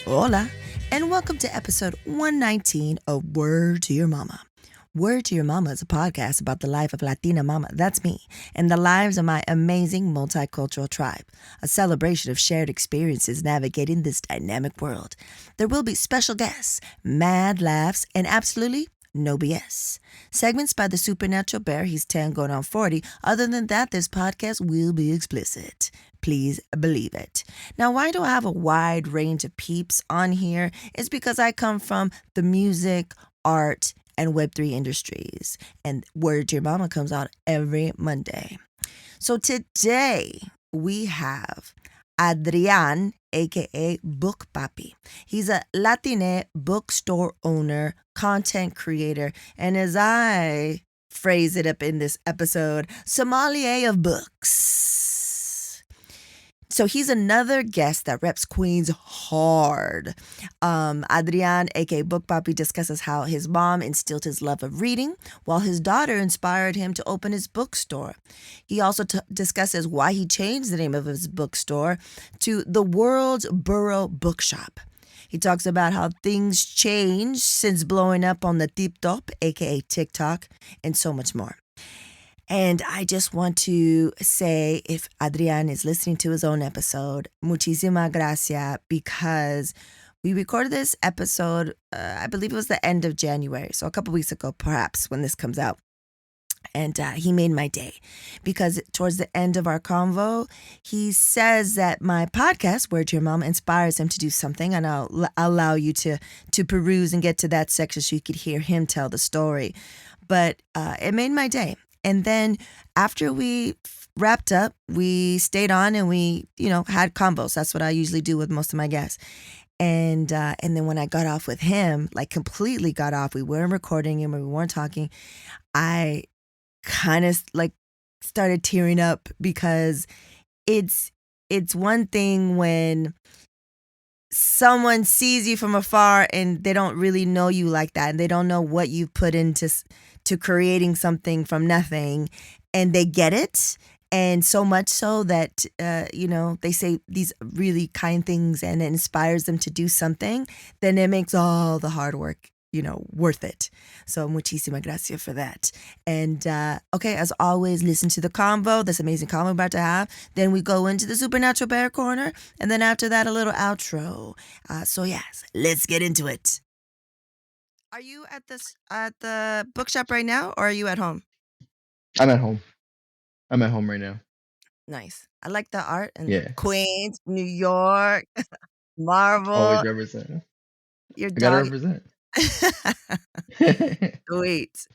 Hola, and welcome to episode 119 of Word to Your Mama. Word to Your Mama is a podcast about the life of Latina mama, that's me, and the lives of my amazing multicultural tribe, a celebration of shared experiences navigating this dynamic world. There will be special guests, mad laughs, and absolutely no BS. Segments by the Supernatural Bear, he's 10 going on 40. Other than that, this podcast will be explicit. Please believe it. Now, why do I have a wide range of peeps on here? It's because I come from the music, art, and Web3 industries. And Word to Your Mama comes out every Monday. So today we have Adrian, aka Bookpapi. He's a Latine bookstore owner, content creator, and as I phrase it up in this episode, sommelier of books. So he's another guest that reps Queens hard. Adrian, aka Bookpapi, discusses how his mom instilled his love of reading, while his daughter inspired him to open his bookstore. He also discusses why he changed the name of his bookstore to the World's Borough Bookshop. He talks about how things changed since blowing up on the TikTok, aka TikTok, and so much more. And I just want to say, if Adrian is listening to his own episode, muchísimas gracias, because we recorded this episode, I believe it was the end of January, so a couple weeks ago, perhaps, when this comes out. And he made my day because towards the end of our convo, he says that my podcast, Word to Your Mom, inspires him to do something. And I'll allow you to peruse and get to that section so you could hear him tell the story. But it made my day. And then after we wrapped up, we stayed on and we, had combos. That's what I usually do with most of my guests. And then when I got off with him, like completely got off, we weren't recording him or we weren't talking, I kind of like started tearing up because it's one thing when someone sees you from afar and they don't really know you like that and they don't know what you've put into creating something from nothing, and they get it, and so much so that they say these really kind things and it inspires them to do something, then it makes all the hard work worth it. So muchísimas gracias for that. And okay, as always, listen to the convo, this amazing convo we're about to have. Then we go into the Supernatural Bear Corner, and then after that, a little outro. So yes, let's get into it. Are you at the bookshop right now, or are you at home? I'm at home. I'm at home right now. Nice. I like the art and Yeah. Queens, New York, Marvel. Always represent. Your I gotta dog. represent. Sweet.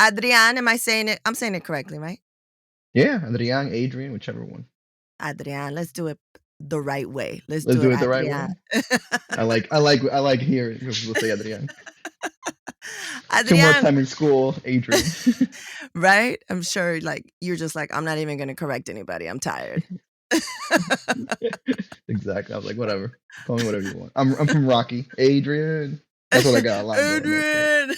Adrian, am I saying it? I'm saying it correctly, right? Yeah, Adrian, Adrian, whichever one. Adrian, let's do it the right way. Let's Let's do do it, it the right Adrian. way. I like hearing people say Adrian. Adrian. Two more time in school, Adrian. Right? I'm sure you're just like, I'm not even gonna correct anybody. I'm tired. Exactly. I was like, whatever. Call me whatever you want. I'm from Rocky. Adrian. That's what I got a lot Adrian.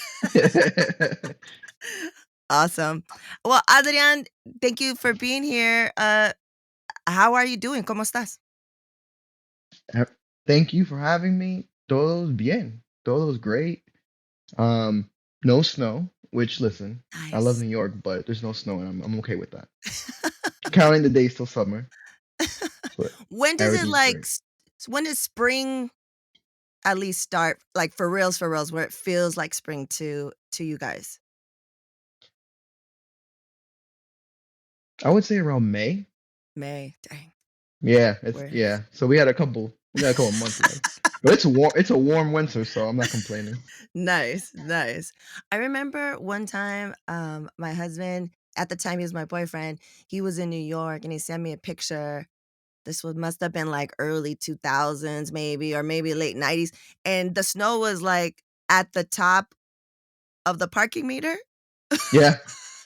Awesome. Well, Adrian, thank you for being here. How are you doing? ¿Cómo estás? Thank you for having me. Todo's bien. Todo's great. No snow, which listen, Nice. I love New York, but there's no snow and I'm okay with that. Counting the days till summer. When does when does spring at least start, like for reals, where it feels like spring to you guys? I would say around May. May, dang. Yeah, yeah. So we had a couple months ago. But it's a warm winter, so I'm not complaining. Nice. I remember one time, my husband, at the time he was my boyfriend, he was in New York and he sent me a picture. This must have been like early 2000s maybe, or maybe late 90s. And the snow was like at the top of the parking meter. Yeah.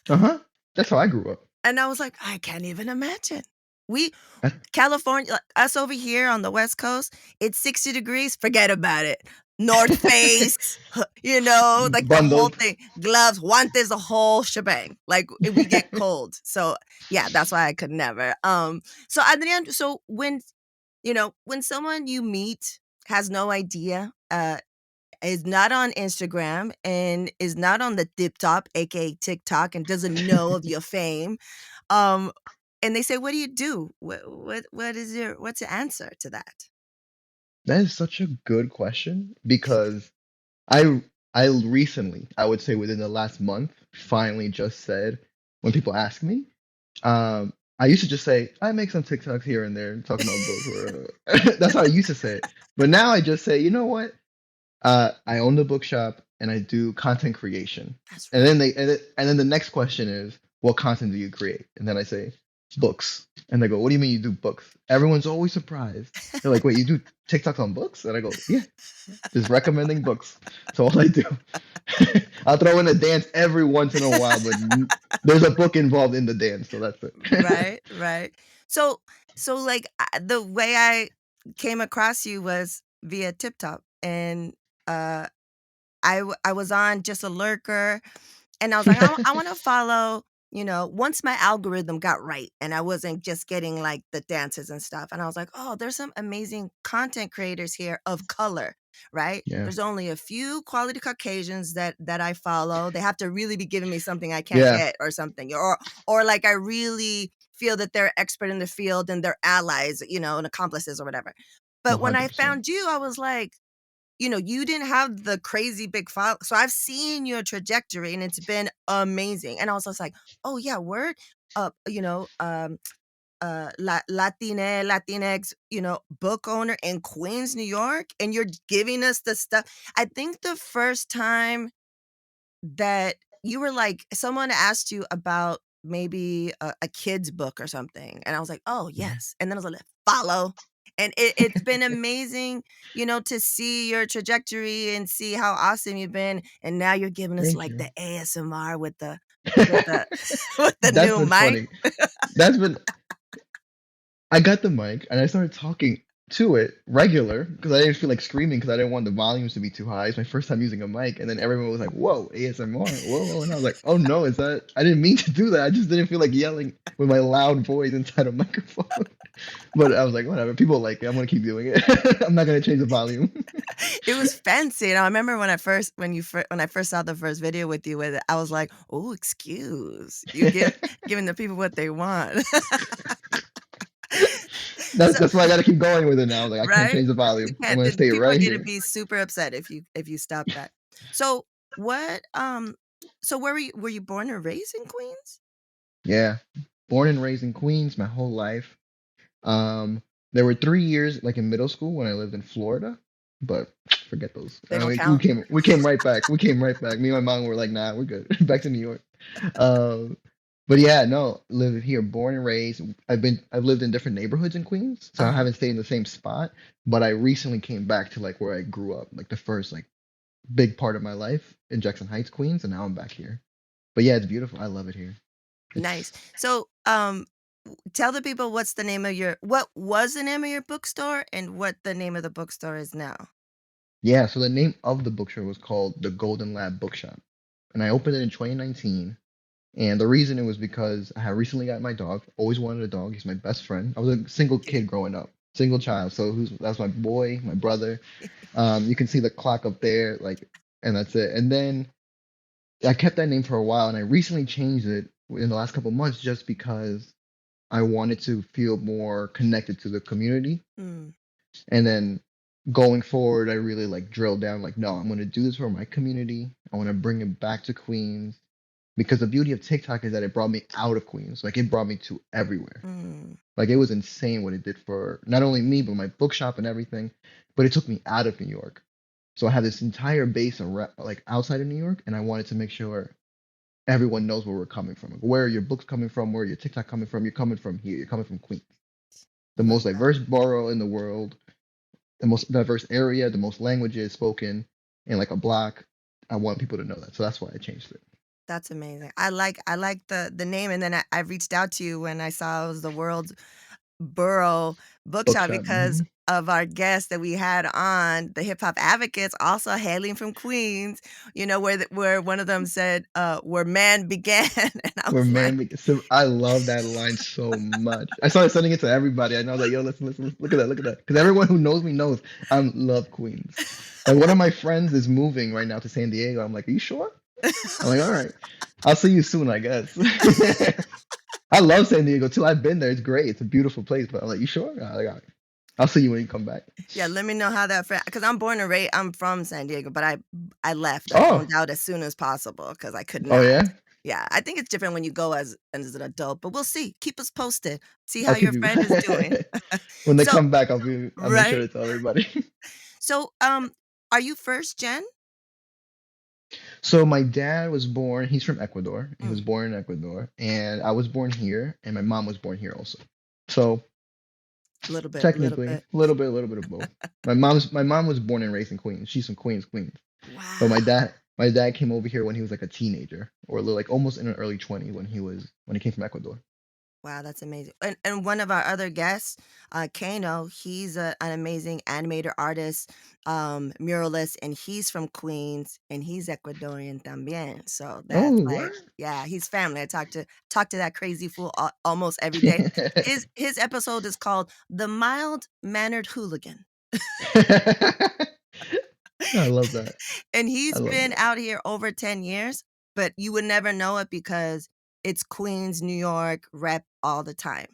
That's how I grew up. And I was like, I can't even imagine. California, us over here on the West Coast, it's 60 degrees. Forget about it. North Face, like the whole thing. Gloves, guantes, the whole shebang. Like we get cold. So yeah, that's why I could never. So Adrian, so when When someone you meet has no idea, is not on Instagram and is not on the tip top, aka TikTok, and doesn't know of your fame, um, and they say, "What do you do?" What's your answer to that? That is such a good question because I I recently, I would say within the last month, finally just said when people ask me, I used to just say I make some TikToks here and there talking about books or that's how I used to say it. But now I just say, you know what? I own the bookshop and I do content creation. That's And right. then the next question is, what content do you create? And then I say, books. And they go, what do you mean you do books? Everyone's always surprised. They're like, wait, you do TikToks on books? And I go, yeah, just recommending books. That's all I do. I'll throw in a dance every once in a while, but there's a book involved in the dance, so that's it. Right, right. So like, the way I came across you was via TipTop, and uh I was on just a lurker, and I was like, I want to follow, once my algorithm got right and I wasn't just getting like the dances and stuff. And I was like, oh, there's some amazing content creators here of color, right? Yeah. There's only a few quality Caucasians that I follow. They have to really be giving me something I can't Yeah. get or something. Or like I really feel that they're expert in the field and they're allies, and accomplices or whatever. But when I 100%. found you, I was like, you didn't have the crazy big file. So I've seen your trajectory and it's been amazing. And I was just like, oh yeah, word. Latine, Latinx, book owner in Queens, New York, and you're giving us the stuff. I think the first time that you were like, someone asked you about maybe a kid's book or something, and I was like, "Oh, Mhm. yes," and then I was like, "Follow," and it's been amazing, to see your trajectory and see how awesome you've been, and now you're giving us, Thank like, you. the ASMR with the with the That's new been mic. funny. That's been I got the mic and I started talking to it regular because I didn't feel like screaming because I didn't want the volumes to be too high. It's my first time using a mic, and then everyone was like, "Whoa, ASMR, whoa!" whoa," and I was like, "Oh no, is that? I didn't mean to do that. I just didn't feel like yelling with my loud voice inside a microphone." But I was like, "Whatever, people like it. I'm gonna keep doing it. I'm not gonna change the volume." It was fancy, and I remember when I first saw the first video with you with it, I was like, "Oh, excuse. You giving the people what they want." That's So that's why I gotta keep going with it now. Like I can't right? change the You volume. I'm can't gonna the stay people are right gonna here. be super upset if you stop that. So, what, so were you born and raised in Queens? Yeah, born and raised in Queens my whole life. Um, there were 3 years like in middle school when I lived in Florida, but forget those. They don't We count? came right back. We came right back. Me and my mom were like, nah, we're good. Back to New York. Um, but yeah, no, live here, born and raised. I've lived in different neighborhoods in Queens, so I Uh-huh. haven't stayed in the same spot. But I recently came back to like where I grew up, like the first like big part of my life in Jackson Heights, Queens, and now I'm back here. But yeah, it's beautiful. I love it here. Nice. It's So, tell the people what was the name of your bookstore and what the name of the bookstore is now. Yeah, so the name of the bookstore was called the Golden Lab Bookshop. And I opened it in 2019. And the reason it was because I had recently got my dog. Always wanted a dog. He's my best friend. I was a single kid growing up, single child. So that's my boy, my brother. You can see the clock up there, like, and that's it. And then I kept that name for a while, and I recently changed it in the last couple of months just because I wanted to feel more connected to the community. Mm, And then going forward, I really like drilled down, like, no, I'm going to do this for my community. I want to bring it back to Queens because the beauty of TikTok is that it brought me out of Queens. Like, it brought me to everywhere. mm. Like, it was insane what it did for not only me, but my bookshop and everything. But it took me out of New York. So I have this entire base around, like outside of New York, and I wanted to make sure everyone knows where we're coming from. Like, where are your books coming from? Where are your TikTok coming from? You're coming from here. You're coming from Queens, the Love most that. diverse borough in the world, the most diverse area, the most languages spoken in like a block. I want people to know that. So that's why I changed it. That's amazing. I like the name, and then I reached out to you when I saw it was the world's borough bookshop Bookshop. because Hmm. of our guests that we had on, the hip hop advocates, also hailing from Queens, where one of them said, where man began. And I Where was like, man, so I love that line so much. I started sending it to everybody. I know, like, yo, listen, listen, listen, look at that, look at that. Because everyone who knows me knows I love Queens. Like, one of my friends is moving right now to San Diego. I'm like, are you sure? I'm like, all right, I'll see you soon, I guess. I love San Diego too. I've been there. It's great. It's a beautiful place. But I'm like, you sure? I'm like, all right. I'll see you when you come back. yeah, let me know how that because I'm born and raised, I'm from San Diego, but I left. I Oh, zoned out as soon as possible because I could oh not. yeah. Yeah, I think it's different when you go as an adult, but we'll see. Keep us posted. See how I'll keep your you. friend is doing. When they So, come back, I'll make sure right? to tell everybody. So, are you first gen? So my dad was born, he's from Ecuador. He was Mm, born in Ecuador, and I was born here, and my mom was born here also. So a little bit, a little technically, bit. a little bit of both. My mom was born and raised in Queens. She's from Queens, Queens. But Wow. my dad came over here when he was like a teenager, or a little, like almost in an early 20s when he came from Ecuador. Wow, that's amazing. And one of our other guests, Kano, he's an amazing animator, artist, muralist, and he's from Queens, and he's Ecuadorian también. So that's Oh, like, what? yeah, he's family. I talk to that crazy fool almost every day. His episode is called "The Mild Mannered Hooligan," I love that. and I he's love been that. out here over 10 years, but you would never know it because it's Queens, New York rep all the time.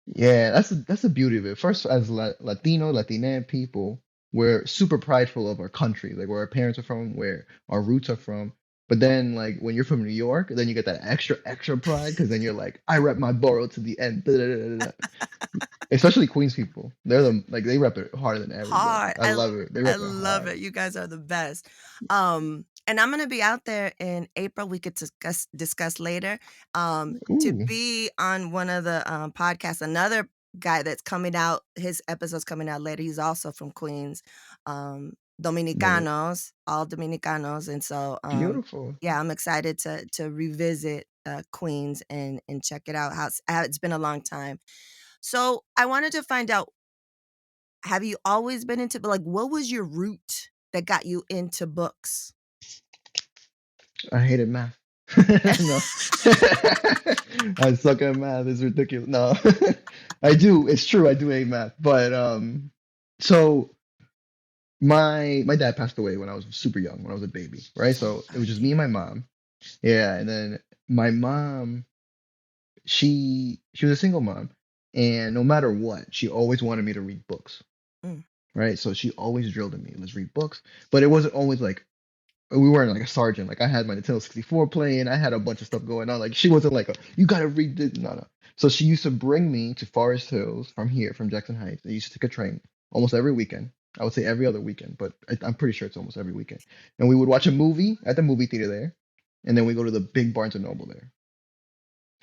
Yeah, that's the beauty of it. First, as Latino, Latina people, we're super prideful of our country, like where our parents are from, where our roots are from. But then, like when you're from New York, then you get that extra pride because then you're like, I rep my borough to the end. Da, da, da, da, da. Especially Queens people, they rep it harder than everybody. Hard. I love it. They I rep it love hard. it. You guys are the best. And I'm gonna be out there in April. We could discuss later. To Ooh, be on one of the podcasts, another guy that's coming out, his episode's coming out later. He's also from Queens. love it. Dominicanos, all Dominicanos. And so Beautiful. yeah, I'm excited to revisit Queens and check it out. How it's been a long time. So I wanted to find out, have you always been into like, what was your route that got you into books? I hated math. No. I suck at math. It's ridiculous. No. I do. It's true. I do hate math. But so my dad passed away when I was super young, when I was a baby, right? Oh, So it was sorry just to me and hear my that. mom. Yeah, and then my mom, she was a single mom, and no matter what, she always wanted me to read books, Mm. right? So she always drilled in me, let's read books. But it wasn't always like we weren't like a sergeant. Like I had my Nintendo 64 playing. I had a bunch of stuff going on. Like she wasn't like, you gotta read this. No, no. So she used to bring me to Forest Hills from here, from Jackson Heights. I used to take a train almost every weekend. I would say every other weekend, but I'm pretty sure it's almost every weekend. And we would watch a movie at the movie theater there, and then we go to the big Barnes and Noble there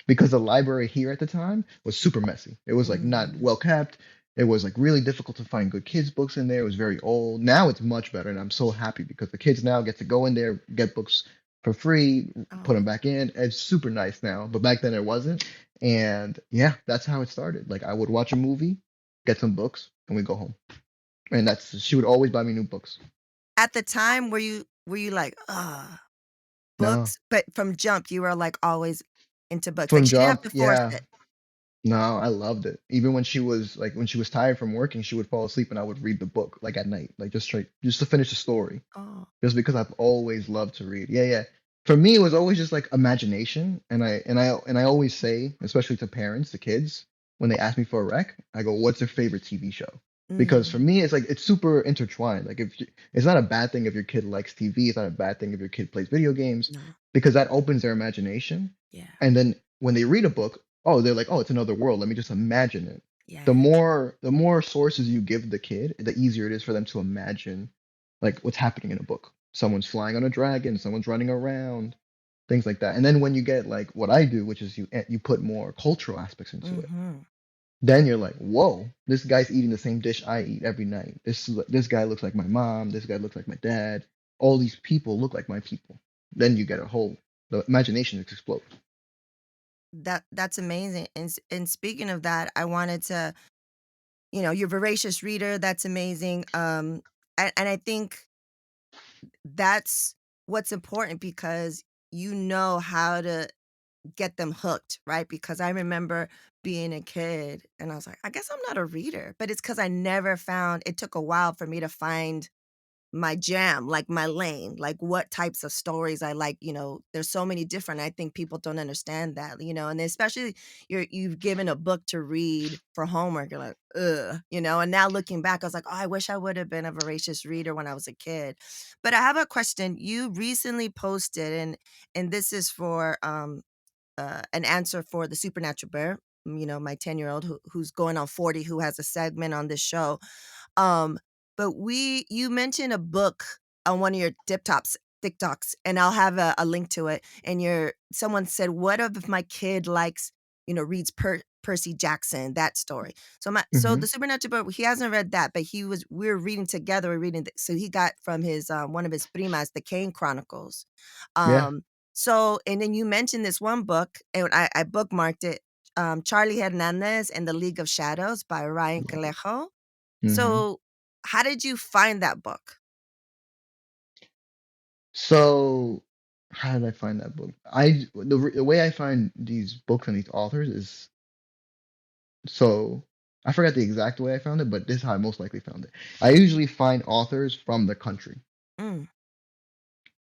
because the library here at the time was super messy. It was like not Mm. well kept. It was like really difficult to find good kids books in there. It was very old. Now it's much better, and I'm so happy because the kids now get to go in there, get books for free, put them Oh, back in. It's super nice now, but back then it wasn't. And yeah, that's how it started. Like I would watch a movie, get some books, and we go home. And that's she would always buy me new books. at the time, were you like, No, books? But from jump, you were like always into books. Like from she didn't have jump, to force yeah. it. No, I loved it. Even when she was tired from working, she would fall asleep and I would read the book like at night, like just to finish the story. Oh, Just because I've always loved to read. Yeah, yeah. For me, it was always just like imagination, and I always say, especially to parents, to kids, when they ask me for a rec, I go, "What's your favorite TV show?" Because for mm, me, it's like it's super intertwined. Like it's not a bad thing if your kid likes TV. It's not a bad thing if your kid plays video games, no, because that opens their imagination. yeah, And then when they read a book, oh, they're like, "Oh, it's another world. Let me just imagine it." yeah. The more sources you give the kid, the easier it is for them to imagine like what's happening in a book. Someone's flying on a dragon, someone's running around, things like that. And then when you get like what I do, which is you put more cultural aspects into it, Mm-hmm. then you're like, whoa, this guy's eating the same dish I eat every night. This guy looks like my mom. This guy looks like my dad. All these people look like my people. Then you get a whole the imagination explodes. That's amazing. And speaking of that, I wanted to you're a voracious reader. That's amazing. And I think that's what's important because you know how to get them hooked, right? Because I remember being a kid and I was like, I guess I'm not a reader, but it's because I never found it took a while for me to find my jam, like my lane, like what types of stories I like. There's so many different. I think people don't understand that, and especially you've given a book to read for homework. You're like, ugh, and now looking back, I was like, oh, I wish I would have been a voracious reader when I was a kid. But I have a question. You recently posted, and this is for an answer for the Supernatural Bear. My 10-year-old who's going on 40, who has a segment on this show. Um, but you mentioned a book on one of your TikToks, and I'll have a link to it. And someone said, "What if my kid likes, reads Percy Jackson, that story?" So Hmm. the Supernatural book, he hasn't read that, but we were reading together. We're reading, so he got from his one of his primas, the Kane Chronicles. Yeah. Um, and then you mentioned this one book, and I bookmarked it. Charlie Hernandez and the League of Shadows by Ryan Calejo. Hmm. So, how did you find that book? So, how did I find that book? The way I find these books and these authors is so I forgot the exact way I found it, but this is how I most likely found it. I usually find authors from the country. Mm,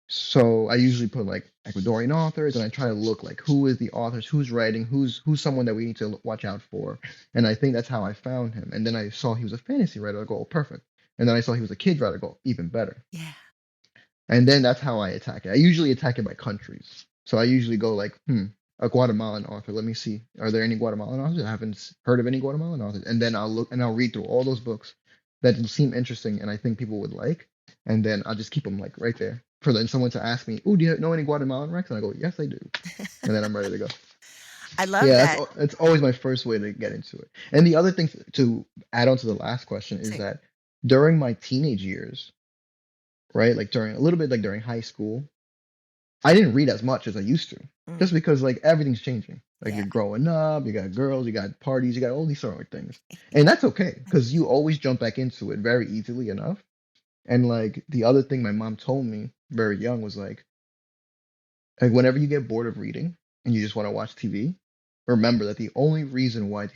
So I usually put like Ecuadorian authors, and I try to look like who is the authors, who's writing, who's someone that we need to watch out for. And I think that's how I found him. And then I saw he was a fantasy writer. I go, oh, perfect. And then I saw he was a kid writer. I go, even better. yeah. And then that's how I attack it. I usually attack it by countries. So I usually go like, a Guatemalan author. Let me see. Are there any Guatemalan authors? I haven't heard of any Guatemalan authors. And then I'll look and I'll read through all those books that seem interesting and I think people would like. And then I'll just keep them like right there for then someone to ask me, "Oh, do you know any Guatemalan Rex?" And I go, "Yes, I do." And then I'm ready to go. I love Yeah, that. that's always my first way to get into it. And the other thing to add on to the last question is Sí. that during my teenage years, right, like during a little bit like during high school, I didn't read as much as I used to, Mm, just because like everything's changing. Like yeah. you're growing up, you got girls, you got parties, you got all these sort of things, and that's okay because you always jump back into it very easily enough. And like the other thing my mom told me very young was like whenever you get bored of reading and you just want to watch TV, remember that the only reason why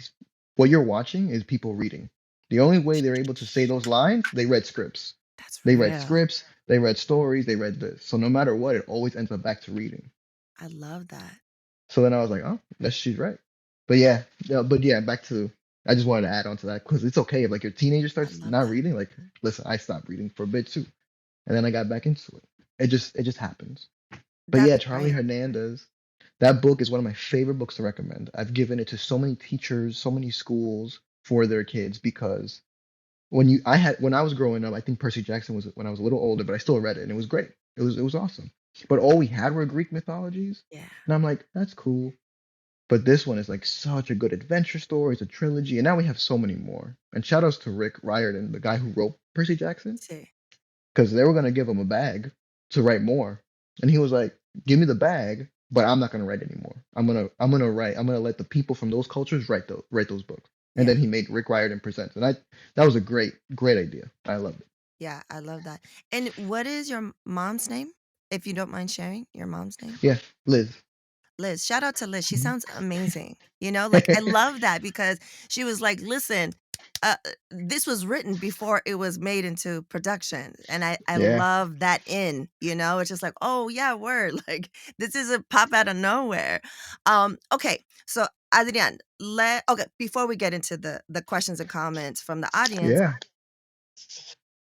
what you're watching is people reading. The only way they're able to say those lines, they read scripts. That's They read real. scripts, they read stories, they read this. So no matter what, it always ends up back to reading. I love that. So then I was like, oh, that's she's right. But yeah, back to I just wanted to add on to that because it's okay if like your teenager I starts love not that. reading. Like, listen, I stopped reading for a bit too, and then I got back into it. It just happens. But That's yeah, Charlie great. Hernandez, that book is one of my favorite books to recommend. I've given it to so many teachers, so many schools for their kids because when I was growing up, I think Percy Jackson was when I was a little older, but I still read it and it was great. It was awesome. But all we had were Greek mythologies, Yeah. and I'm like, that's cool. But this one is like such a good adventure story. It's a trilogy, and now we have so many more. And shout outs to Rick Riordan, the guy who wrote Percy Jackson, Sí. because they were gonna give him a bag to write more, and he was like, "Give me the bag, but I'm not gonna write anymore. I'm gonna write. I'm gonna let the people from those cultures write those books." And Yeah. then he made Rick Riordan Presents, and I that was a great idea. I loved it. Yeah. I love that. And what is your mom's name? If you don't mind sharing your mom's name? Yeah, Liz. Liz. Shout out to Liz. She Mhm. sounds amazing. Like I love that because she was like, listen, this was written before it was made into production. And I Yeah, love that it's just like, oh yeah, word. Like this is a pop out of nowhere. Okay. So Adrian, okay, before we get into the questions and comments from the audience, yeah.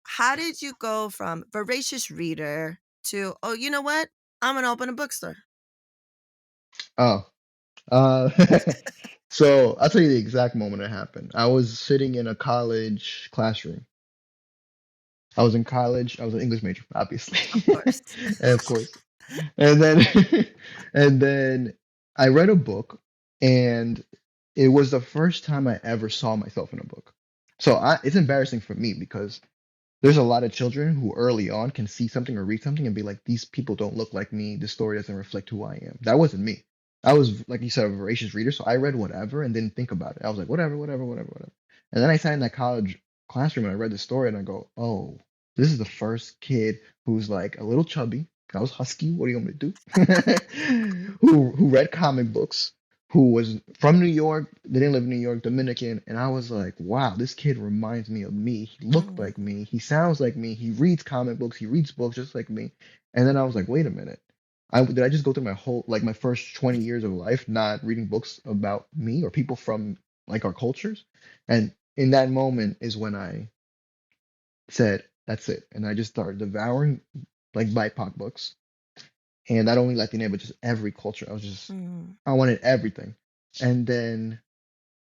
how did you go from voracious reader to, oh, you know what? I'm gonna open a bookstore. Oh, uh, so I'll tell you the exact moment it happened. I was sitting in a college classroom. I was in college. I was an English major, obviously, Of course. and of course. And then, and then I read a book, and it was the first time I ever saw myself in a book. So it's embarrassing for me because there's a lot of children who early on can see something or read something and be like, these people don't look like me. This story doesn't reflect who I am. That wasn't me. I was, like you said, a voracious reader. So I read whatever and didn't think about it. I was like, whatever, whatever, whatever, whatever. And then I sat in that college classroom and I read the story and I go, oh, this is the first kid who's like a little chubby. I was husky. What do you want me to do? Who read comic books, who was from New York, they didn't live in New York, Dominican, and I was like, wow, this kid reminds me of me. He looked Mm. like me. He sounds like me. He reads comic books. He reads books just like me. And then I was like, wait a minute. Did I just go through my whole like my first 20 years of life not reading books about me or people from like our cultures? And in that moment is when I said, that's it. And I just started devouring like BIPOC books. And not only Latina, but just every culture. Mm. I wanted everything. And then,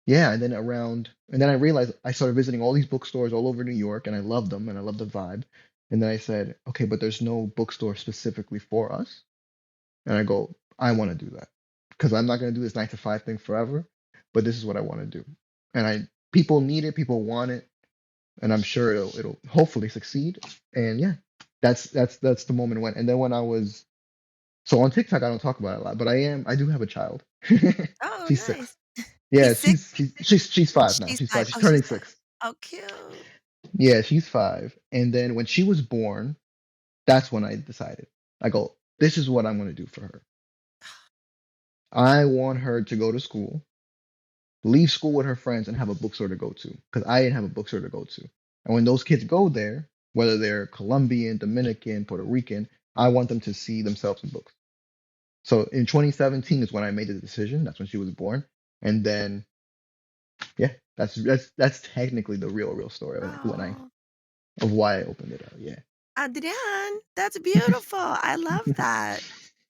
yeah, and then I realized I started visiting all these bookstores all over New York and I loved them and I loved the vibe. And then I said, okay, but there's no bookstore specifically for us. And I go, I want to do that because I'm not going to do this 9 to 5 thing forever, but this is what I want to do. And people need it, people want it, and I'm sure it'll hopefully succeed. And yeah, that's the moment when. And then when I was so on TikTok, I don't talk about it a lot, but I do have a child. Oh, She's nice. 6. He's Yeah, 6? she's 5 now. She's She's 5. 5. She's Oh, turning she's 5. 6. Oh, cute. Yeah, she's 5. And then when she was born, that's when I decided. I go, this is what I'm going to do for her. I want her to go to school, leave school with her friends, and have a bookstore to go to because I didn't have a bookstore to go to. And when those kids go there, whether they're Colombian, Dominican, Puerto Rican, I want them to see themselves in books. So in 2017 is when I made the decision. That's when she was born. And then yeah, that's technically the real story of like when I Oh. of why I opened it up. Yeah. Adrian, that's beautiful. I love that.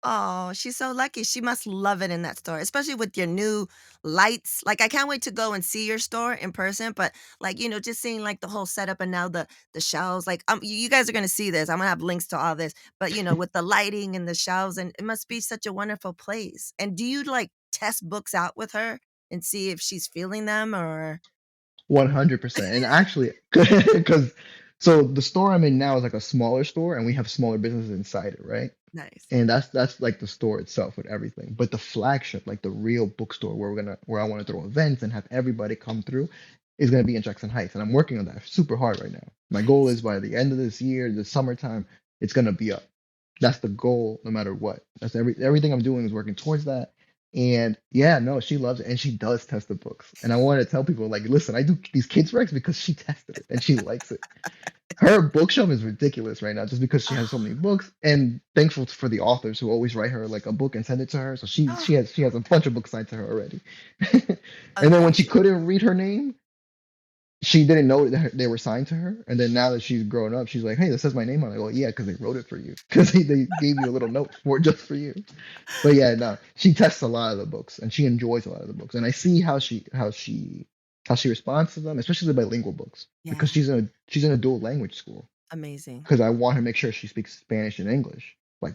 Oh, she's so lucky. She must love it in that store, especially with your new lights. Like, I can't wait to go and see your store in person, but like, just seeing like the whole setup and now the shelves. Like, you guys are gonna see this. I'm gonna have links to all this, but with the lighting and the shelves, and it must be such a wonderful place. And do you like test books out with her and see if she's feeling them or 100%. And actually, because so the store I'm in now is like a smaller store and we have smaller businesses inside it, right? nice? And that's like the store itself with everything. But the flagship, like the real bookstore where I want to throw events and have everybody come through is gonna be in Jackson Heights. And I'm working on that super hard right now. My goal Nice. is by the end of this year, the summertime, it's gonna be up. That's the goal no matter what. That's everything I'm doing is working towards that. And yeah, no, she loves it and she does test the books. And I want to tell people like, listen, I do these kids recs because she tested it and she likes it. Her bookshelf is ridiculous right now just because she has so many books and thankful for the authors who always write her like a book and send it to her. So she Oh, she has a bunch of books signed to her already. And then when she amazing. couldn't read her name, she didn't know that they were signed to her. And then now that she's grown up, she's like, hey, this says my name on it. I go, yeah, because they wrote it for you. Because they gave you a little note for just for you. But yeah, no, she tests a lot of the books and she enjoys a lot of the books. And I see how she responds to them, especially the bilingual books, because Yeah, she's in a dual language school. amazing. Because I want her to make sure she speaks Spanish and English like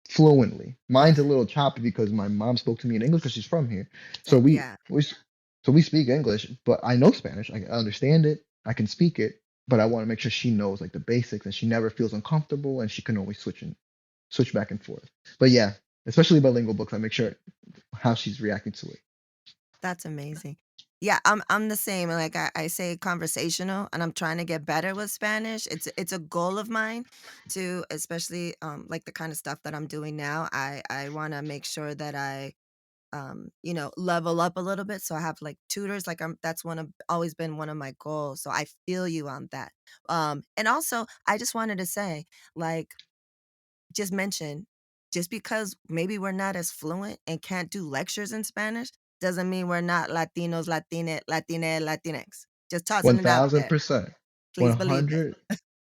fluently. Mine's a little choppy because my mom spoke to me in English because she's from here. So Yeah, we speak English, but I know Spanish. I understand it. I can speak it, but I want to make sure she knows like the basics and she never feels uncomfortable and she can always switch back and forth. But yeah, especially bilingual books, I make sure how she's reacting to it. that's amazing. Yeah, I'm the same. Like I say conversational and I'm trying to get better with Spanish. It's a goal of mine to especially like the kind of stuff that I'm doing now. I want to make sure that I level up a little bit. So I have like tutors, like that's always been one of my goals. So I feel you on that. And also I just wanted to say, like, just mention, just because maybe we're not as fluent and can't do lectures in Spanish doesn't mean we're not Latinos, Latinx. Just tossing it out there. 1,000%. Please believe it.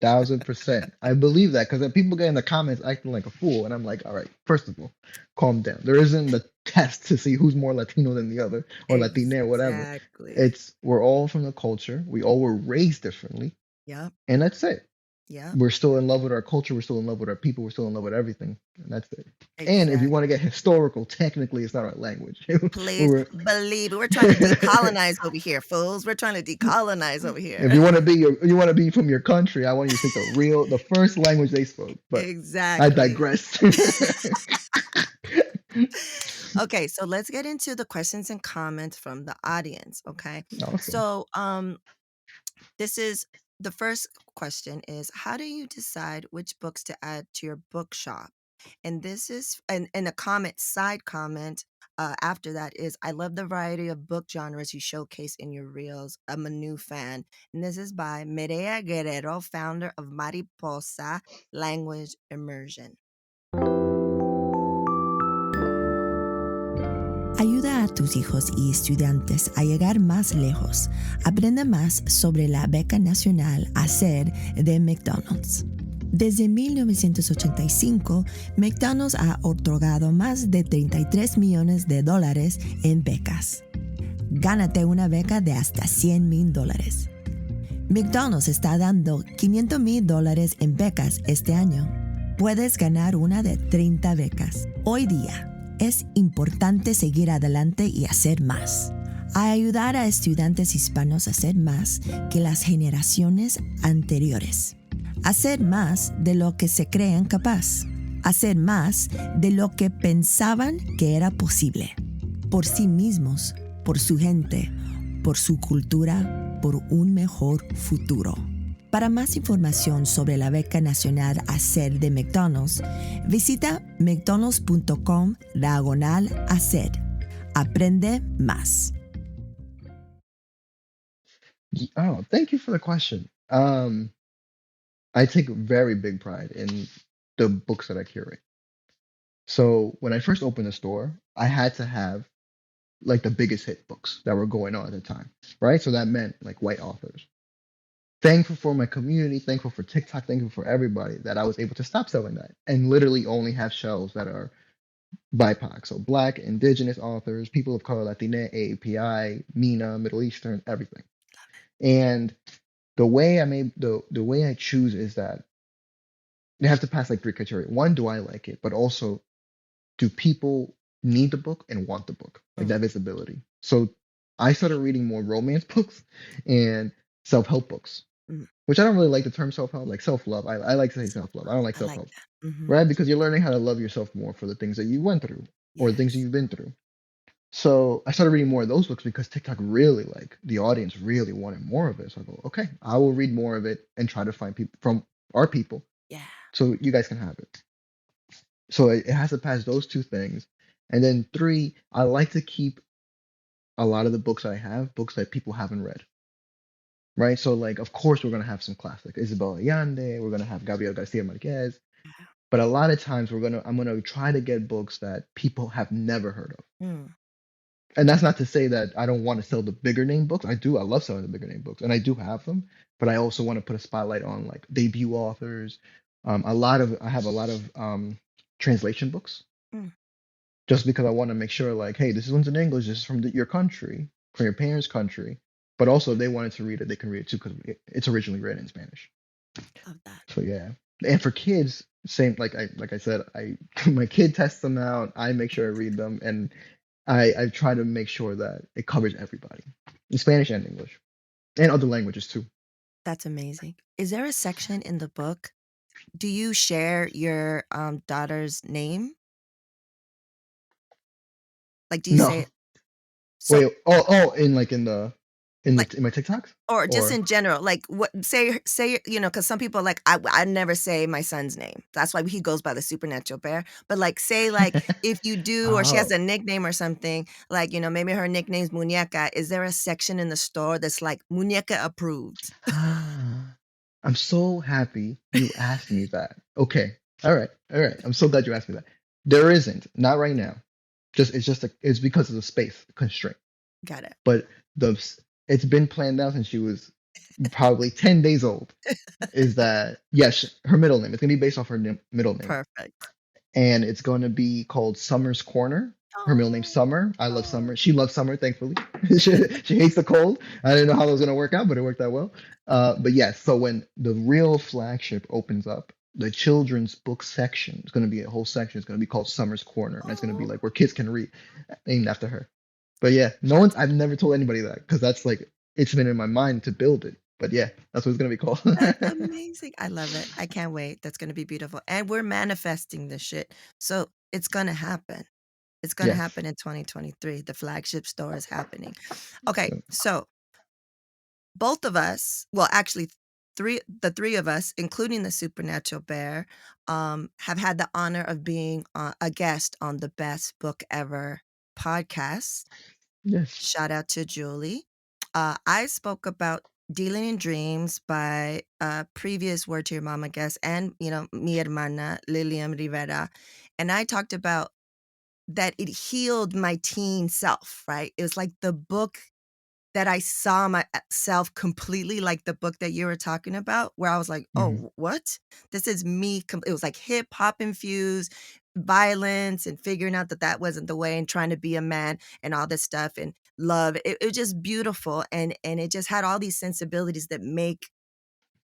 100,000%. I believe that because people get in the comments acting like a fool, and I'm like, all right, first of all, calm down. There isn't a test to see who's more Latino than the other or Latina or whatever. Exactly. It's we're all from the culture. We all were raised differently, Yep. and that's it. Yep. We're still in love with our culture. We're still in love with our people. We're still in love with everything, and that's it. And if you want to Exactly. get historical, technically, it's not our language. Please We're believe it. We're trying to decolonize over here, fools. We're trying to decolonize over here. if you want to be from your country, I want you to speak the first language they spoke. But I Exactly. digress. Okay, so let's get into the questions and comments from the audience, okay? Awesome. So, This is the first question is how do you decide which books to add to your bookshop? And this is and a comment side comment after that is I love the variety of book genres you showcase in your reels. I'm a new fan. And this is by Mireya Guerrero, founder of Mariposa Language Immersion. Ayuda a tus hijos y estudiantes a llegar más lejos. Aprende más sobre la beca nacional Hacer de McDonald's. Desde 1985, McDonald's ha otorgado más de 33 millones de dólares en becas. Gánate una beca de hasta $100,000. McDonald's está dando $500,000 en becas este año. Puedes ganar una de 30 becas. Hoy día, es importante seguir adelante y hacer más. A ayudar a estudiantes hispanos a hacer más que las generaciones anteriores. Hacer más de lo que se creen capaz. Hacer más de lo que pensaban que era posible. Por sí mismos, por su gente, por su cultura, por un mejor futuro. Para más información sobre la beca nacional Hacer de McDonald's, visita mcdonalds.com/hacer. Aprende más. Oh, thank you for the question. I take very big pride in the books that I curate. So when I first opened the store, I had to have like the biggest hit books that were going on at the time, right? So that meant like white authors. Thankful for my community, thankful for TikTok, thankful for everybody that I was able to stop selling that and literally only have shelves that are BIPOC, so Black, Indigenous authors, people of color, Latine, AAPI, MENA, Middle Eastern, everything. And the way I made the way I choose is that they have to pass like three criteria. One, do I like it? But also, do people need the book and want the book? Like that visibility. So I started reading more romance books and self-help books, Mm, which I don't really like the term self-help, like self-love. I like to say self-love. I don't like I like self-help, that. right? Because you're learning how to love yourself more for the things that you went through or the things that Yes. you've been through. So I started reading more of those books because TikTok really like the audience really wanted more of it. So I go, okay, I will read more of it and try to find people from our people Yeah. so you guys can have it. So it has to pass those two things. And then three, I like to keep a lot of the books I have, books that people haven't read. Right. So like of course we're gonna have some classic Isabel Allende, we're gonna have Gabriel Garcia Marquez. But a lot of times I'm gonna try to get books that people have never heard of. Mm, And that's not to say that I don't want to sell the bigger name books. I do. I love selling the bigger name books, and I do have them. But I also want to put a spotlight on like debut authors. I have a lot of translation books, mm. just because I want to make sure like, hey, this one's in English. This is from your country, from your parents' country. But also, if they wanted to read it, they can read it too because it's originally written in Spanish. Love that. So yeah, and for kids, same like I said, I my kid tests them out. I make sure I read them, and I try to make sure that it covers everybody in Spanish and English and other languages too. That's amazing. Is there a section in the book? Do you share your daughter's name? Like, do you No, say so? wait. Oh, in like Like, in my TikToks or just or in general, like what say, because some people are like, I never say my son's name. That's why he goes by the supernatural bear. But like say like if you do or she has oh. a nickname or something, like, maybe her nickname's Muñeca, is there a section in the store that's like Muñeca approved? I'm so happy you asked me that. Okay, all right. I'm so glad you asked me that. There isn't, not right now. It's because of the space constraint. Got it. But the it's been planned out since she was probably 10 days old. Is that yes, her middle name. It's gonna be based off her middle name, Perfect. and it's gonna be called Summer's Corner. Her middle name's Oh, Summer. I love oh, Summer. She loves summer, thankfully. She hates the cold. I didn't know how that was gonna work out, but it worked out well. But yes, so when the real flagship opens up, the children's book section is gonna be a whole section. It's gonna be called Summer's Corner, and it's gonna be oh, like where kids can read, named after her. But yeah, no one's. I've never told anybody that because that's like it's been in my mind to build it. But yeah, that's what it's gonna be called. that's amazing. I love it. I can't wait. That's gonna be beautiful. And we're manifesting this shit. So it's gonna happen. It's gonna Yes. happen in 2023. The flagship store is happening. Okay, so both of us, well, actually, the three of us, including the supernatural bear, have had the honor of being a guest on the Best Book Ever podcast. Yes. Shout out to Julie. I spoke about Dealing in Dreams by previous Word to Your Mama guest and, mi hermana, Lilian Rivera. And I talked about that it healed my teen self, right? It was like the book that I saw myself completely, like the book that you were talking about, where I was like, Hmm. "Oh, what? This is me." It was like hip hop infused violence and figuring out that that wasn't the way and trying to be a man and all this stuff and love. It was just beautiful and it just had all these sensibilities that make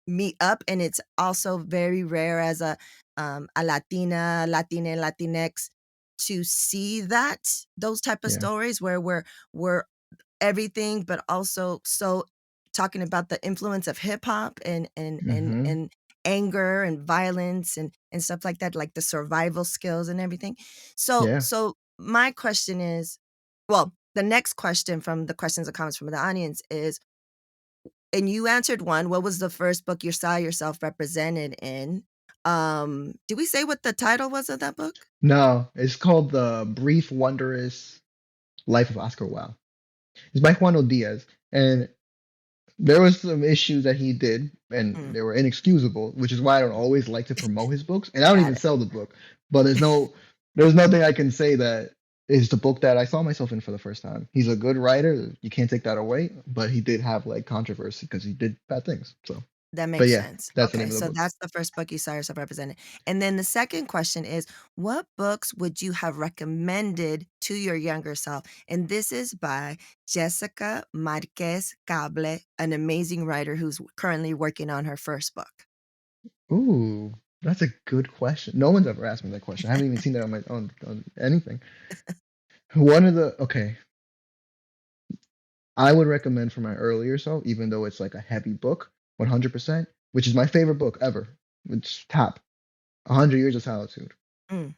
me up. And it's also very rare as a Latina, Latinx to see those type of Yeah. stories where we're everything, but also so talking about the influence of hip hop Hmm. and anger and violence and stuff like that, like the survival skills and everything. Yeah. So my question is, well, the next question from the questions and comments from the audience is, and you answered one, what was the first book you saw yourself represented in? Did we say what the title was of that book? No, it's called The Brief Wondrous Life of Oscar Wilde. It's by Juan Diaz, and there was some issues that he did, and Mm, they were inexcusable, which is why I don't always like to promote his books, and I don't got even it. sell the book. But there's nothing I can say that is the book that I saw myself in for the first time. He's a good writer, you can't take that away, but he did have like controversy because he did bad things. So, That but makes yeah, sense. that's the name Okay, of the so book. that's the first book you saw yourself represented. And then the second question is, what books would you have recommended to your younger self? And this is by Jessica Marquez Cable, an amazing writer who's currently working on her first book. Ooh, that's a good question. No one's ever asked me that question. I haven't even seen that on my on anything. Okay, I would recommend for my earlier self, even though it's like a heavy book, 100%, which is my favorite book ever. It's top 100 Years of Solitude Mm,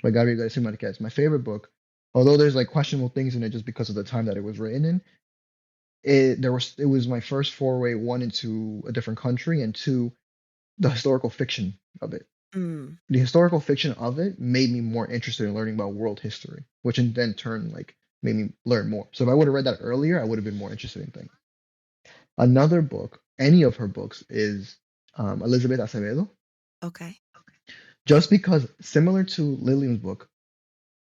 by Gabriel Garcia Marquez. My favorite book, although there's like questionable things in it just because of the time that it was written in. It was my first foray, one, into a different country, and two, the historical fiction of it. mm, The historical fiction of it made me more interested in learning about world history, which in then turn like made me learn more. So if I would have read that earlier, I would have been more interested in things. Another book, any of her books, is Elizabeth Acevedo. okay. Just because similar to Lillian's book,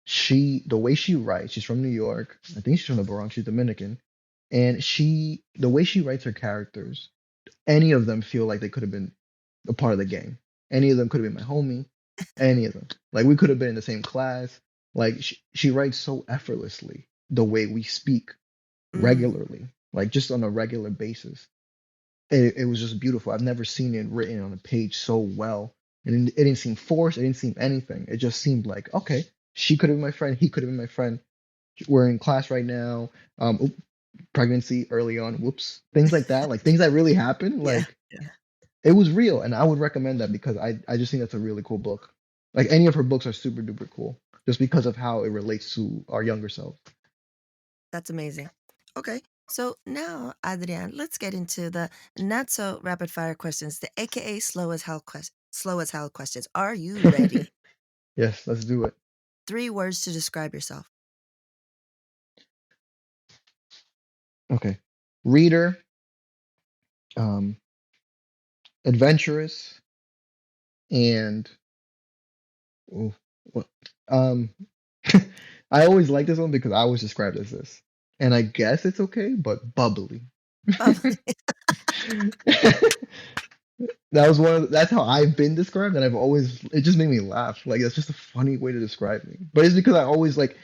the way she writes, she's from New York. I think she's from the Bronx. She's Dominican, and the way she writes her characters, any of them feel like they could have been a part of the gang. Any of them could have been my homie. Any of them, like we could have been in the same class. Like she writes so effortlessly the way we speak Mm, regularly, like just on a regular basis. It was just beautiful. I've never seen it written on a page so well. And it didn't seem forced. It didn't seem anything. It just seemed like, okay, she could have been my friend. He could have been my friend. We're in class right now. Oop, pregnancy early on. Whoops. Things like that. Like things that really happen. yeah. Like it was real. And I would recommend that because I just think that's a really cool book. Like any of her books are super duper cool just because of how it relates to our younger selves. That's amazing. Okay. So now, Adrian, let's get into the not so rapid fire questions, the AKA slow as hell questions. Are you ready? Yes, let's do it. 3 words to describe yourself. Okay. Reader, um, adventurous, and ooh, what? Um, I always like this one because I was described as this, and I guess it's okay, but bubbly. Bubbly. That's how I've been described, and it just made me laugh. Like that's just a funny way to describe me. But it's because I always like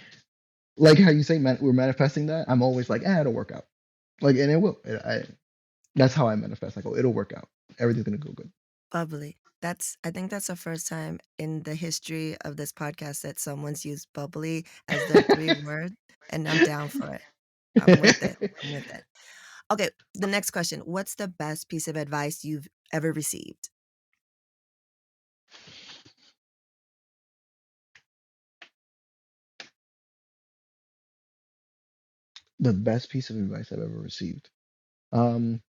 how you say we're manifesting that. I'm always like, it'll work out. Like, and it will. That's how I manifest. Like, oh, it'll work out. Everything's gonna go good. Bubbly. I think that's the first time in the history of this podcast that someone's used bubbly as their 3 word, and I'm down for it. I'm with it. I'm with it. Okay, the next question. What's the best piece of advice you've ever received? The best piece of advice I've ever received. Um,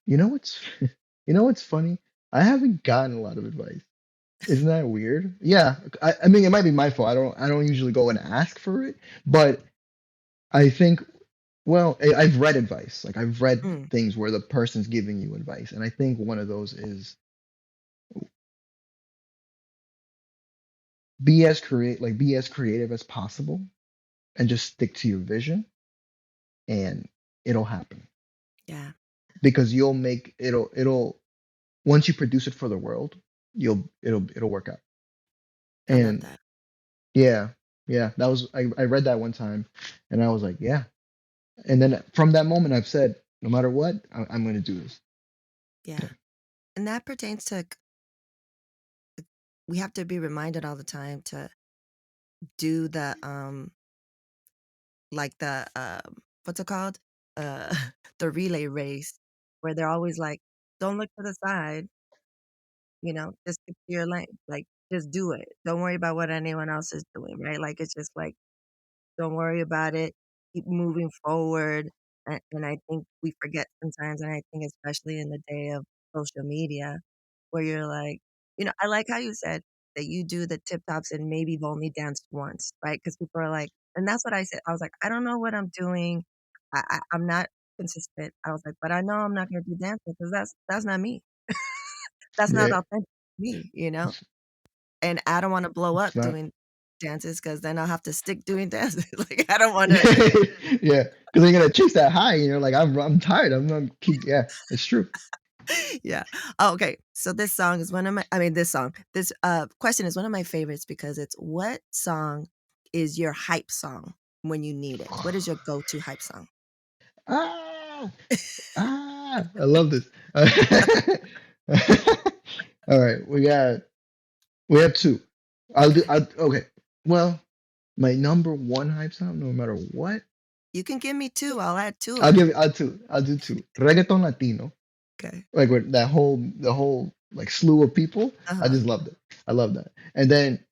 you know what's you know what's funny? I haven't gotten a lot of advice. Isn't that weird? Yeah, I mean it might be my fault. I don't usually go and ask for it, but I think well, I've read advice. Like I've read Mm, things where the person's giving you advice, and I think one of those is be as creative as possible and just stick to your vision and it'll happen. yeah, Because it'll once you produce it for the world, it'll work out. I love And that. yeah, yeah, that was I read that one time and I was like, yeah. And then from that moment I've said, no matter what, I'm gonna do this. Yeah. Yeah. And that pertains to we have to be reminded all the time to do the like the what's it called? Uh the relay race where they're always like, don't look to the side, just stick to your lane. Like just do it. Don't worry about what anyone else is doing, right? Like it's just like don't worry about it. Keep moving forward. And I think we forget sometimes, and I think especially in the day of social media, where you're like, I like how you said that you do the tip tops and maybe you've only danced once, right? Because people are like, and that's what I said. I was like, I don't know what I'm doing. I'm not consistent. I was like, but I know I'm not going to do dancing because that's not me. That's not Yeah. authentic to me. And I don't wanna blow up It's not. doing dances because then I'll have to stick doing dances. Like, I don't wanna Yeah. Because you're gonna chase that high and you're like, I'm tired. I'm gonna keep yeah, it's true. yeah. Oh, okay. So this song is one of my I mean, this, question is one of my favorites because it's what song is your hype song when you need it? What is your go-to hype song? Ah, I love this. All right, we have two. Okay. Well, my number one hype song, no matter what, You can give me 2, I'll add to it. I'll do two. Reggaeton Latino, Okay. like with the whole like slew of people. I Uh-huh. just loved it. I love that. And then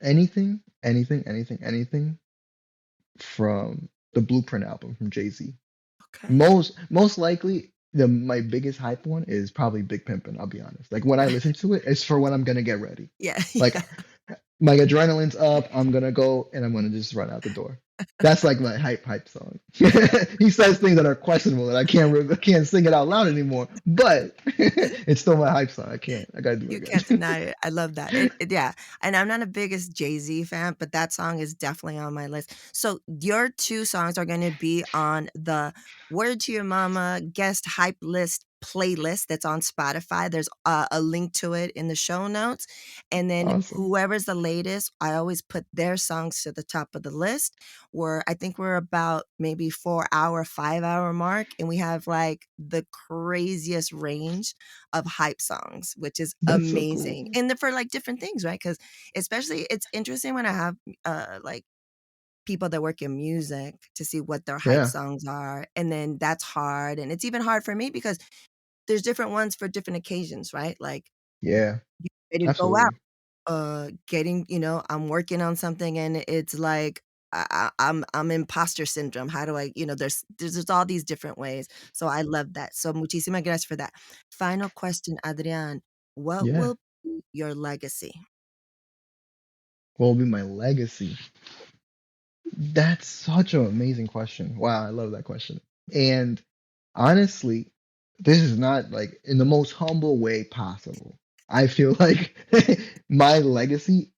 anything from the Blueprint album from Jay-Z. Okay. Most likely, the my biggest hype one is probably Big Pimpin', I'll be honest. Like when I listen to it, it's for when I'm gonna get ready. Yeah, Like yeah. my adrenaline's up, I'm gonna go and I'm gonna just run out the door. That's like my hype song. He says things that are questionable that I can't sing it out loud anymore, but it's still my hype song. I gotta do You what I can't gotta do. deny it. I love that. Yeah, and I'm not a biggest Jay-Z fan, but that song is definitely on my list. So your 2 songs are gonna be on the Word to Your Mama guest hype list playlist that's on Spotify. There's a link to it in the show notes, and then Awesome. whoever's the latest, I always put their songs to the top of the list, where I think we're about maybe 4-hour, 5-hour mark, and we have, like, the craziest range of hype songs, which is That's so amazing. cool. And then for like different things, right? Because especially it's interesting when I have like people that work in music to see what their hype Yeah. songs are. And then that's hard. And it's even hard for me because there's different ones for different occasions, right? Like Yeah. you ready to go out, Absolutely. I'm working on something and it's like I'm imposter syndrome. How do I, there's all these different ways. So I love that. So muchísimas gracias for that. Final question, Adrian. What Yeah. will be your legacy? What will be my legacy? That's such an amazing question. Wow, I love that question. And honestly, this is not like in the most humble way possible. I feel like my legacy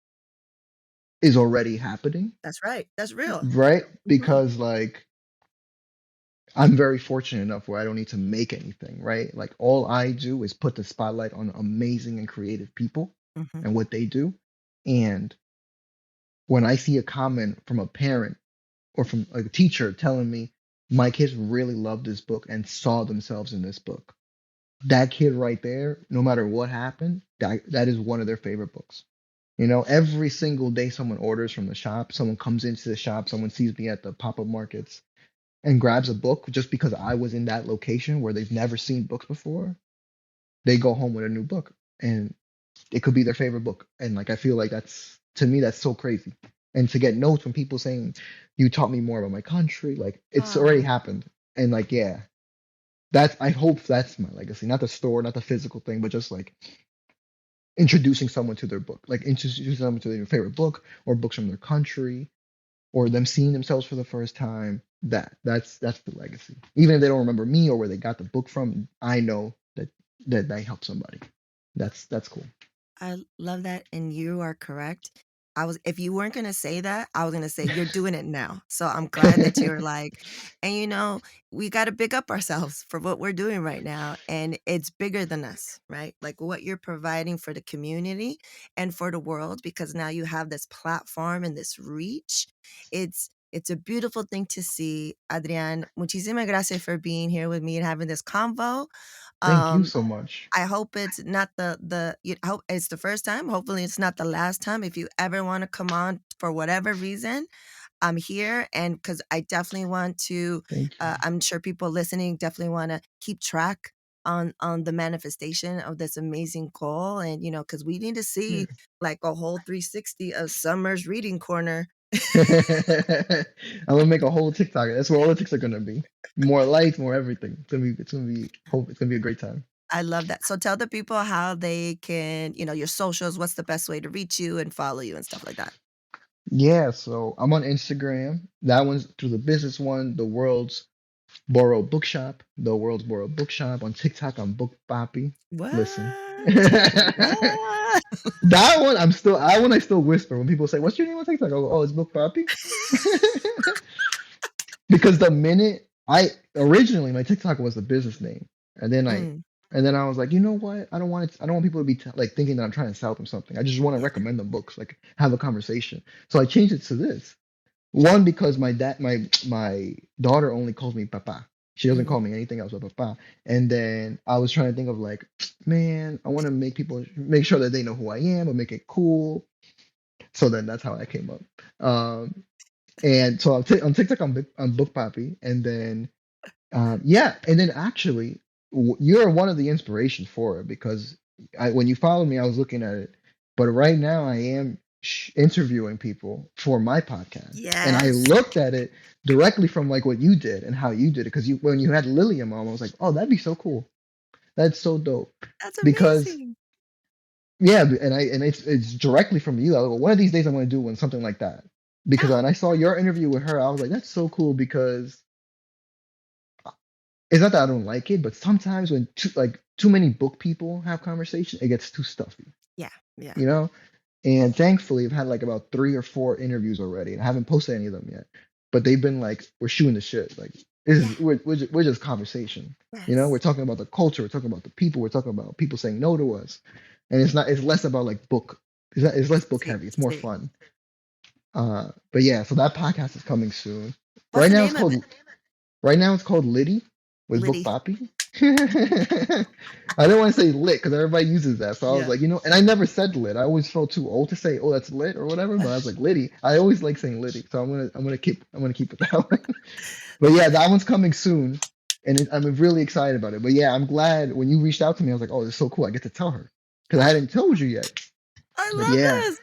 is already happening, That's right. That's real. right? Mhm, Because like I'm very fortunate enough where I don't need to make anything, right? Like all I do is put the spotlight on amazing and creative people mhm. and what they do. And when I see a comment from a parent or from like a teacher telling me my kids really love this book and saw themselves in this book. That kid right there, no matter what happened, that is one of their favorite books. Every single day someone orders from the shop, someone comes into the shop, someone sees me at the pop-up markets and grabs a book just because I was in that location where they've never seen books before. They go home with a new book and it could be their favorite book. And like I feel like that's to me that's so crazy. and to get notes from people saying you taught me more about my country, like it's already Oh, happened. And like yeah, that's I hope that's my legacy, not the store, not the physical thing, but just like introducing someone to their book, like introducing someone to their favorite book or books from their country or them seeing themselves for the first time. That's the legacy. Even if they don't remember me or where they got the book from, I know that they helped somebody. That's cool. I love that, and you are correct. If you weren't gonna say that, I was gonna say you're doing it now. So I'm glad that you're like, and we got to big up ourselves for what we're doing right now, and it's bigger than us, right? Like what you're providing for the community and for the world, because now you have this platform and this reach. It's a beautiful thing to see, Adrian. Muchísimas gracias for being here with me and having this convo. Thank you Um, so much. I hope it's not I hope it's the first time. Hopefully, it's not the last time. If you ever want to come on for whatever reason, I'm here, and because I definitely want to. Thank you. I'm sure people listening definitely want to keep track on the manifestation of this amazing goal, and because we need to see like a whole 360 of Summer's reading corner. I'm gonna make a whole TikTok. That's where all the TikToks are gonna be. More lights, more everything. It's gonna be a great time. I love that. So tell the people how they can, your socials. What's the best way to reach you and follow you and stuff like that? Yeah, so I'm on Instagram. That one's through the business one, the world's Borrow Bookshop, the world's Borrow Bookshop. On TikTok, I'm Bookpapi. Listen. What? What? That one I still whisper when people say, "What's your name on TikTok?" I go, "Oh, it's Bookpapi." Because the minute I originally my TikTok was the business name, and then I Mm, and then I was like, you know what? I don't want people to be like thinking that I'm trying to sell them something. I just want to yeah. recommend them books, like have a conversation. So I changed it to this. One because my daughter only calls me Papa. She doesn't Mm, call me anything else but Papa. And then I was trying to think of like, man, I want to make people make sure that they know who I am, but make it cool. So then that's how I came up. And so on TikTok, I'm Book Poppy, and then yeah, and then actually, you're one of the inspirations for it because when you followed me, I was looking at it, but right now I am interviewing people for my podcast, and I yes. looked at it directly from like what you did and how you did it because when you had Lillian on, I was like, oh, that'd be so cool. That's so dope That's because amazing. yeah, and it's directly from you. I was like, one of these days I'm going to do one something like that because Oh, when I saw your interview with her, I was like, that's so cool because it's not that I don't like it, but sometimes when too many book people have conversation, it gets too stuffy, yeah, yeah, you know? And thankfully, I've had like about 3 or 4 interviews already, and I haven't posted any of them yet. But they've been like, we're shooting the shit. Like this yeah, is we're just conversation. We're yes. talking about the culture, we're talking about the people, we're talking about people saying no to us, and it's less about like book. It's less book See, heavy. It's more see. fun. But yeah, so that podcast is coming soon. What's Right the now, it's name of it? called Right now it's called Liddy with Book Liddy. Poppy. I didn't want to say lit because everybody uses that. So I was Yeah. like, and I never said lit. I always felt too old to say, oh, that's lit or whatever. But I was like, Liddy. I always like saying Liddy. So I'm gonna keep it that way. But yeah, that one's coming soon. And I'm really excited about it. But yeah, I'm glad when you reached out to me, I was like, oh, this is so cool. I get to tell her. Because I hadn't told you yet. I But love yeah, this.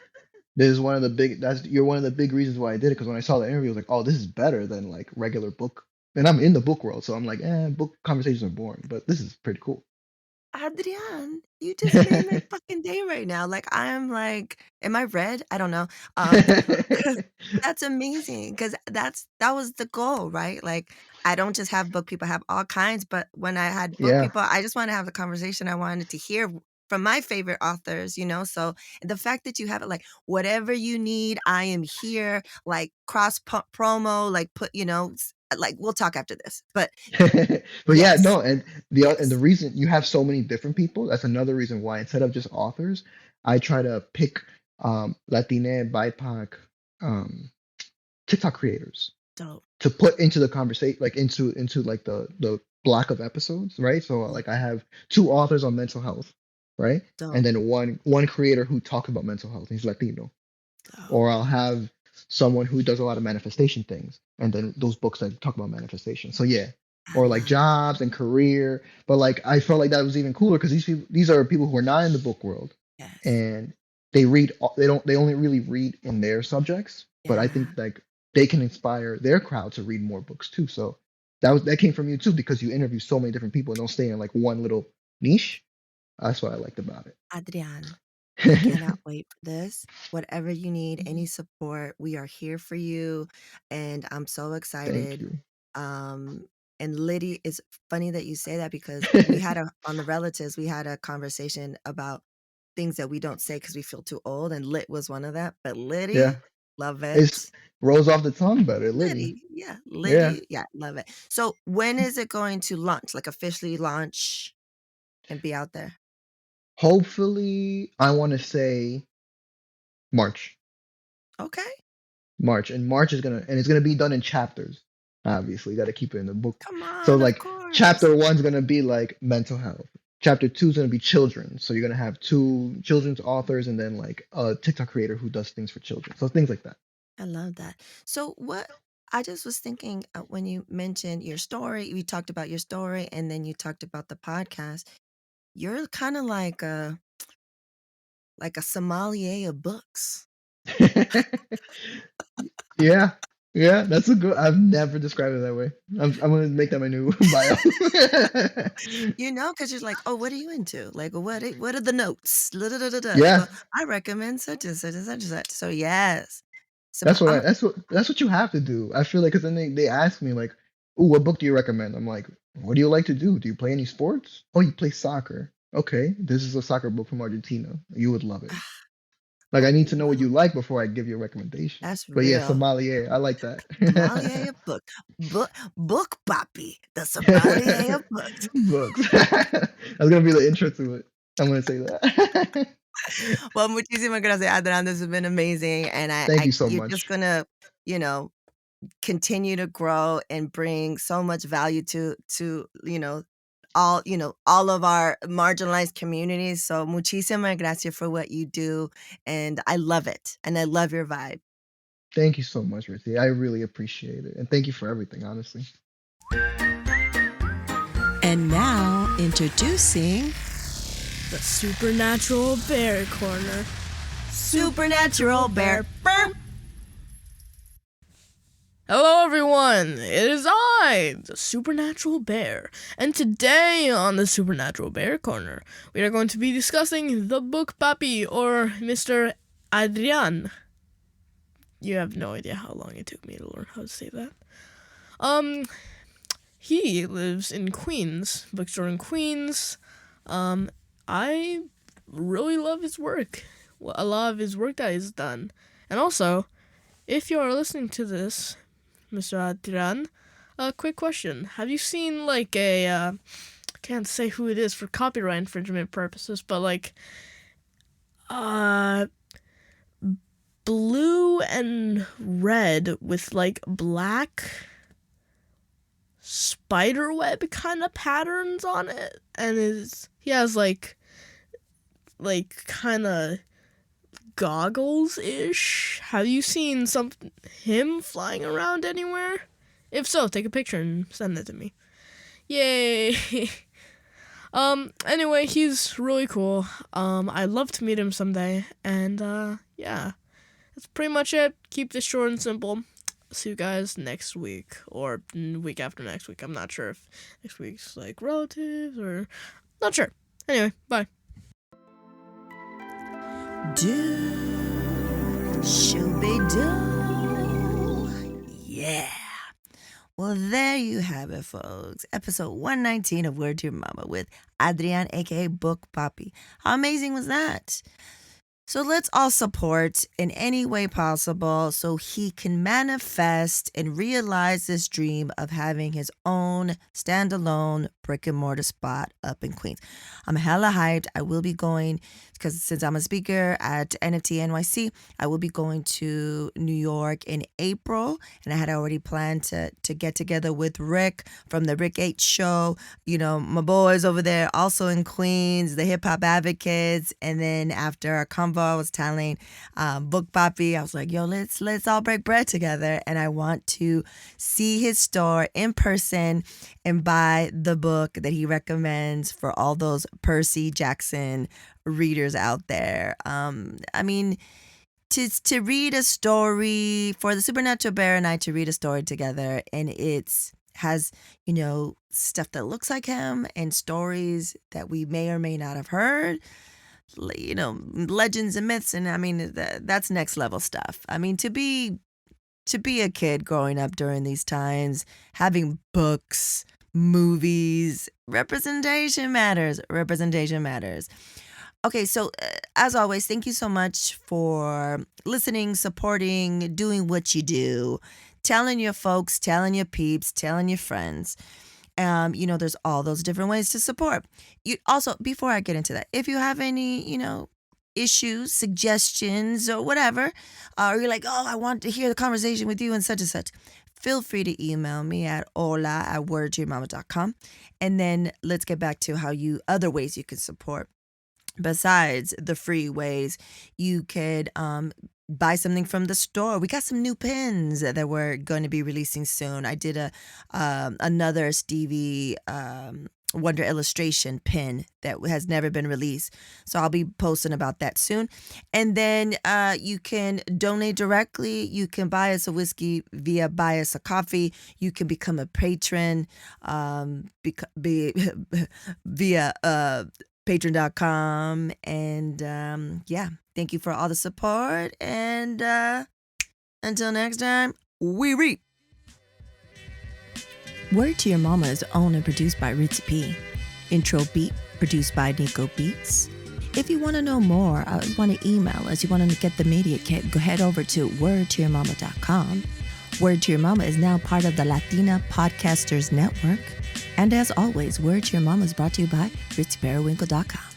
this is one of the big that's you're one of the big reasons why I did it because when I saw the interview, I was like, oh, this is better than like regular book. And I'm in the book world, so I'm like, book conversations are boring, but this is pretty cool. Adrian, you just made my fucking day right now. Like, I'm like, am I red? I don't know. Um, 'Cause that's amazing. Cause that was the goal, right? Like, I don't just have book people, I have all kinds, but when I had book Yeah. people, I just wanna have the conversation I wanted to hear from my favorite authors, so the fact that you have it like, "Whatever you need, I am here," like, cross promo, like, like, "We'll talk after this." But But yeah, yes, no, and the yes. reason you have so many different people, that's another reason why instead of just authors, I try to pick Latine, BIPOC, um, TikTok creators Dope, to put into the conversation, like into like the block of episodes, right? So love like I that. have 2 authors on mental health, right? And Dope, then one creator who talks about mental health. He's Latino. dope. Or I'll have someone who does a lot of manifestation things, and then those books that talk about manifestation. So yeah, I or like love jobs and career. But like I felt like that was even cooler because these are people who are not in the book world, yes. and they only really read in their subjects. but I Yeah. think like they can inspire their crowd to read more books too. So that came from you too because you interview so many different people and don't stay in like one little niche. That's what I liked about Adrian, I it. cannot wait for this. Whatever you need, any support, we are here for you. And I'm so Thank excited. you. Um, and Liddy, it's funny that you say that because we had on the relatives, we had a conversation about things that we don't say because we feel too old. And Lit was one of that. But Yeah, Liddy, love it's it. rolls off the tongue better, Liddy. Liddy, yeah, Yeah. Liddy, yeah, love it. So when is it going to launch, like officially launch and be out there? Hopefully, I want to say March. Okay, March, and March is gonna, and it's gonna be done in chapters. Obviously, got to keep it in the book. come So on, of like, course. chapter one's gonna be like mental health. Chapter two is gonna be children. So you're gonna have two children's authors, and then like a TikTok creator who does things for children. So things like that. I love that. So what I just was thinking when you mentioned your story, we talked about your story and then you talked about the podcast. You're kind of like a sommelier of books. Yeah, yeah, that's a good. I've never described it that way. I'm gonna make that my new bio. You know, because you're like, oh, what are you into? Like, what are the notes? Da, da, da, da, da. You Yeah, go, I recommend such and such and such and such. So yes. So that's what I, I'm that's what you have to do. I feel like because then they ask me like, "Ooh, what book do you recommend?" I'm like, "What do you like to do? Do you play any sports? Oh, you play soccer. Okay, this is a soccer book from Argentina. You would love it. Like I oh need to know what well, you like before I give you a recommendation." that's But yeah, real. sommelier, I like that. Sommelier of book, the sommelier of books. Books. That's gonna be the intro to it. I'm gonna say that. Well, muchísimas gracias, Adrian. This has been amazing, and Thank you so you're just much. gonna, you know, continue to grow and bring so much value to all of our marginalized communities. So muchísimas gracias for what you do, and I love it, and I love your vibe. Thank you so much, Ricky. I really appreciate it. And thank you for everything, honestly. And now introducing The Supernatural Bear Corner. Supernatural Bear. Hello, everyone! It is I, the Supernatural Bear, and today on the Supernatural Bear Corner, we are going to be discussing the Bookpapi, or Mr. Adrian. You have no idea how long it took me to learn how to say that. He lives in Queens, bookstore in Queens. I really love his work. A lot of his work that he's done. And also, if you are listening to this, Mr. Adrian, a quick question. Have you seen like I can't say who it is for copyright infringement purposes, but like blue and red with like black spider web kind of patterns on it, and he has like kind of goggles ish. Have you seen him flying around anywhere? If so, take a picture and send it to me. Yay! Anyway, he's really cool. I'd love to meet him someday, and yeah, that's pretty much it. Keep this short and simple. See you guys next week or week after next week. I'm not sure if next week's like relatives or not sure. Anyway, bye. Shooby-doo. Yeah. Well, there you have it, folks. Episode 119 of Word to Your Mama with Adrian, aka Bookpapi. How amazing was that? So let's all support in any way possible so he can manifest and realize this dream of having his own standalone brick and mortar spot up in Queens. I'm hella hyped. I will be going because since I'm a speaker at NFT NYC, I will be going to New York in April, and I had already planned to get together with Rick from the Rick H Show. You know, my boys over there also in Queens, the hip hop advocates, and then after our convo, I was telling Bookpapi, I was like, yo, let's all break bread together, and I want to see his store in person and buy the book that he recommends for all those Percy Jackson readers out there. I mean, to read a story for the Supernatural Bear and I to read a story together, and it's has stuff that looks like him and stories that we may or may not have heard, legends and myths, and I mean that's next level stuff. I mean to be a kid growing up during these times, having books, movies, representation matters. Okay, so as always, thank you so much for listening, supporting, doing what you do, telling your folks, telling your peeps, telling your friends. There's all those different ways to support. You also, before I get into that, if you have any, issues, suggestions, or whatever, or you're like, oh, I want to hear the conversation with you and such, feel free to email me at hola@wordtoyourmama.com. And then let's get back to other ways you can support. Besides the free ways, you could buy something from the store. We got some new pins that we're going to be releasing soon. I did another Stevie Wonder illustration pin that has never been released. So I'll be posting about that soon. And then you can donate directly. You can buy us a whiskey via buy us a coffee. You can become a patron via patreon.com. And thank you for all the support. And until next time, we reap. Word to Your Mama is owned and produced by Ritzy P. Intro beat produced by Nico Beats. If you want to know more, want to email us, you want to get the media kit, go head over to wordtoyourmama.com. Word to Your Mama is now part of the Latina Podcasters Network. And as always, Word to Your Mama is brought to you by ritzyperiwinkle.com.